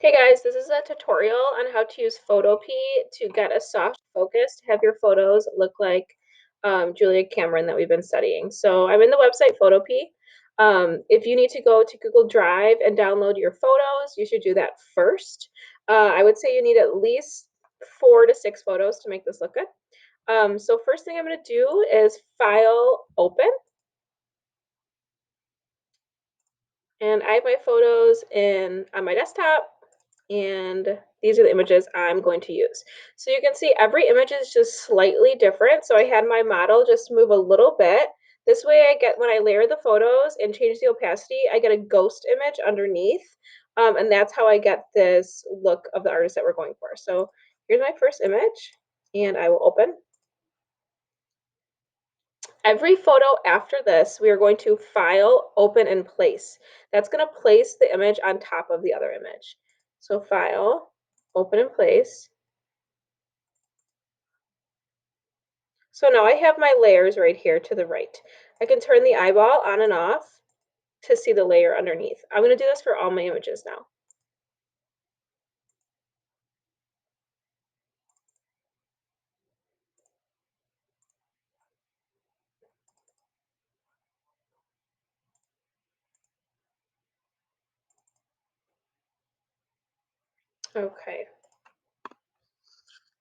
Hey guys, this is a tutorial on how to use Photopea to get a soft focus to have your photos look like Julia Cameron that we've been studying. So I'm in the website Photopea. If you need to go to Google Drive and download your photos, you should do that first. I would say you need at least 4 to 6 photos to make this look good. So first thing I'm going to do is File, Open. And I have my photos on my desktop, and these are the images I'm going to use. So you can see every image is just slightly different. So I had my model just move a little bit. This way I get, when I layer the photos and change the opacity, I get a ghost image underneath. And that's how I get this look of the artist that we're going for. So here's my first image, and I will open. Every photo after this, we are going to File, Open, and Place. That's going to place the image on top of the other image. So File, Open, and Place. So now I have my layers right here to the right. I can turn the eyeball on and off to see the layer underneath. I'm going to do this for all my images now. Okay.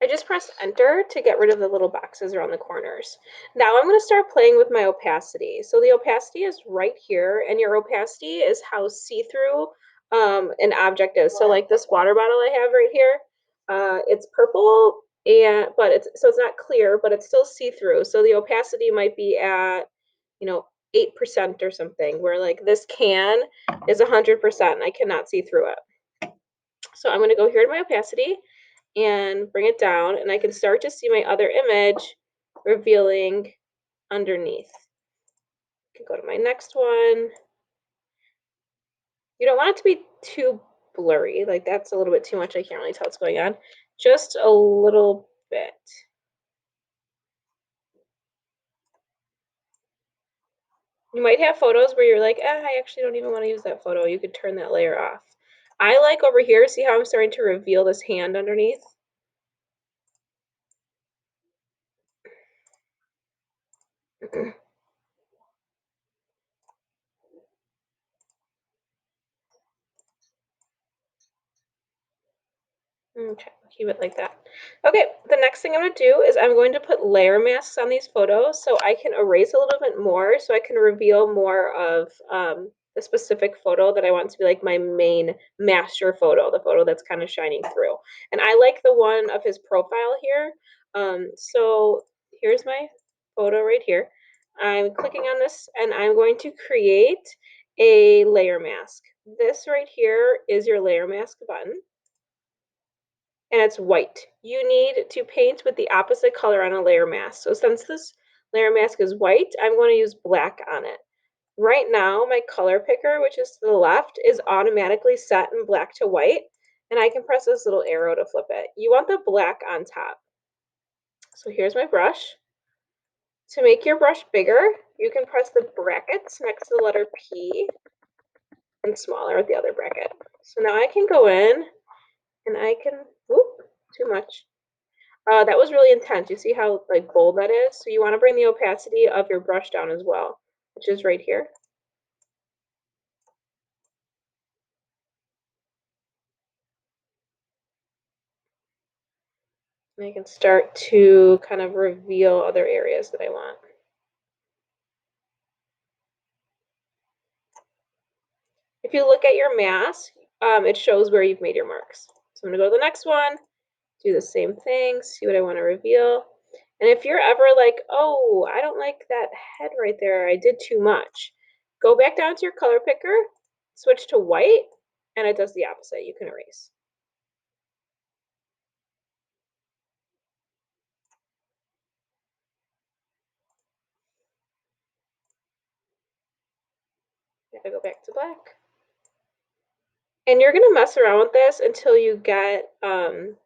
I just pressed enter to get rid of the little boxes around the corners. Now I'm going to start playing with my opacity. So the opacity is right here, and your opacity is how see-through an object is. So like this water bottle I have right here, it's purple, but it's not clear, but it's still see-through. So the opacity might be at, 8% or something, where like this can is 100%. I cannot see through it. So I'm going to go here to my opacity and bring it down, and I can start to see my other image revealing underneath. I can go to my next one. You don't want it to be too blurry, like that's a little bit too much. I can't really tell what's going on. Just a little bit. You might have photos where you're like, I actually don't even want to use that photo. You could turn that layer off. I like over here, see how I'm starting to reveal this hand underneath? Okay, keep it like that. Okay, the next thing I'm going to do is I'm going to put layer masks on these photos so I can erase a little bit more, so I can reveal more of the specific photo that I want to be like my main master photo, the photo that's kind of shining through. And I like the one of his profile here. So here's my photo right here. I'm clicking on this, and I'm going to create a layer mask. This right here is your layer mask button, and it's white. You need to paint with the opposite color on a layer mask. So since this layer mask is white, I'm going to use black on it. Right now, my color picker, which is to the left, is automatically set in black to white, and I can press this little arrow to flip it. You want the black on top. So here's my brush. To make your brush bigger, you can press the brackets next to the letter P and smaller with the other bracket. So now I can go in and I can, whoop, too much. That was really intense. You see how like bold that is? So you want to bring the opacity of your brush down as well, which is right here. And I can start to kind of reveal other areas that I want. If you look at your mask, it shows where you've made your marks. So I'm going to go to the next one, do the same thing, see what I want to reveal. And if you're ever like, oh, I don't like that head right there, I did too much, go back down to your color picker, switch to white, and it does the opposite. You can erase. Gotta go back to black. And you're gonna mess around with this until you get kind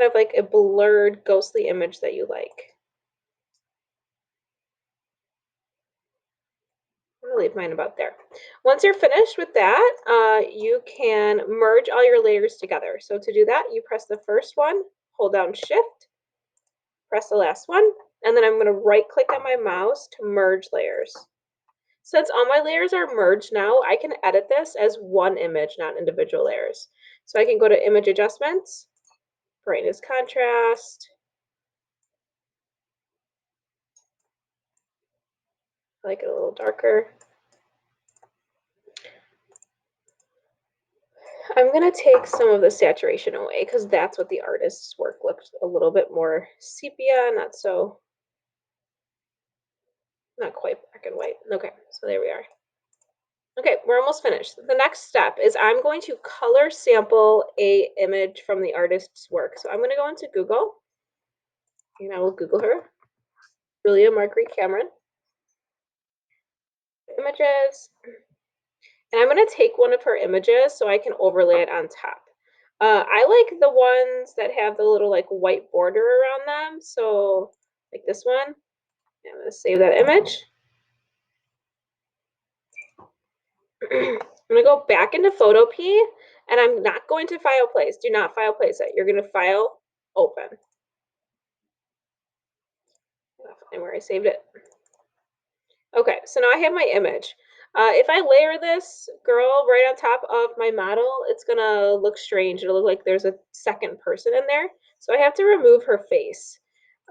of like a blurred, ghostly image that you like. I'm gonna leave mine about there. Once you're finished with that, you can merge all your layers together. So to do that, you press the first one, hold down Shift, press the last one, and then I'm gonna right click on my mouse to merge layers. Since all my layers are merged now, I can edit this as one image, not individual layers. So I can go to Image Adjustments, Brightness Contrast, I like it a little darker. I'm going to take some of the saturation away because that's what the artist's work looks a little bit more sepia, not quite black and white. Okay, so there we are. Okay, we're almost finished. The next step is I'm going to color sample a image from the artist's work. So I'm going to go into Google, and I will Google her, Julia Marguerite Cameron, images, and I'm going to take one of her images so I can overlay it on top. I like the ones that have the little like white border around them. So like this one, I'm going to save that image. I'm going to go back into Photopea, and I'm not going to file place. Do not file place it. You're going to file open. And where I saved it. Okay, so now I have my image. If I layer this girl right on top of my model, it's gonna look strange. It'll look like there's a second person in there. So I have to remove her face.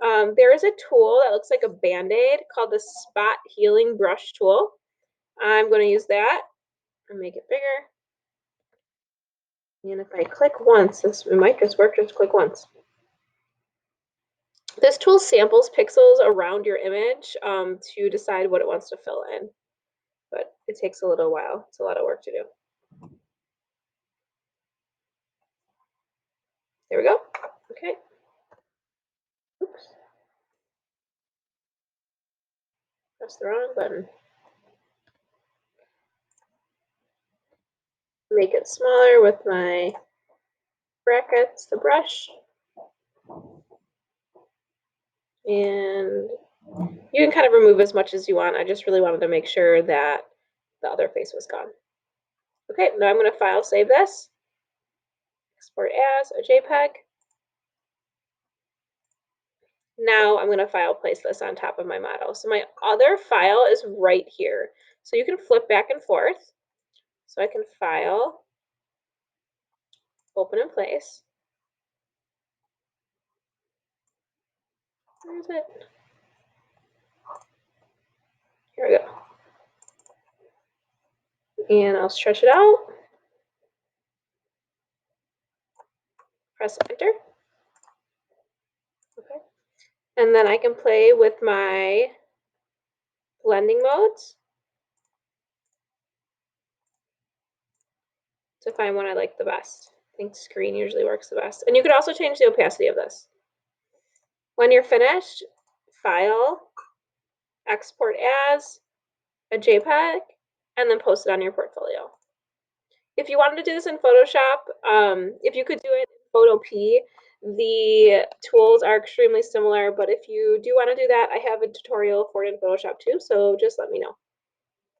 There is a tool that looks like a Band-Aid called the Spot Healing Brush tool. I'm gonna use that and make it bigger. And if I click once, it might just work, just click once. This tool samples pixels around your image to decide what it wants to fill in. But it takes a little while. It's a lot of work to do. There we go. Okay. Oops. Press the wrong button. Make it smaller with my brackets, the brush. And you can kind of remove as much as you want. I just really wanted to make sure that the other face was gone. Okay, now I'm going to file save this. Export as a JPEG. Now I'm going to file place this on top of my model. So my other file is right here. So you can flip back and forth. So I can file, open in place. Where is it? Here we go. And I'll stretch it out. Press enter. Okay. And then I can play with my blending modes to find one I like the best. I think screen usually works the best. And you could also change the opacity of this. When you're finished, file, export as a JPEG, and then post it on your portfolio. If you wanted to do this in Photoshop, if you could do it in Photopea, the tools are extremely similar, but if you do want to do that, I have a tutorial for it in Photoshop too, so just let me know.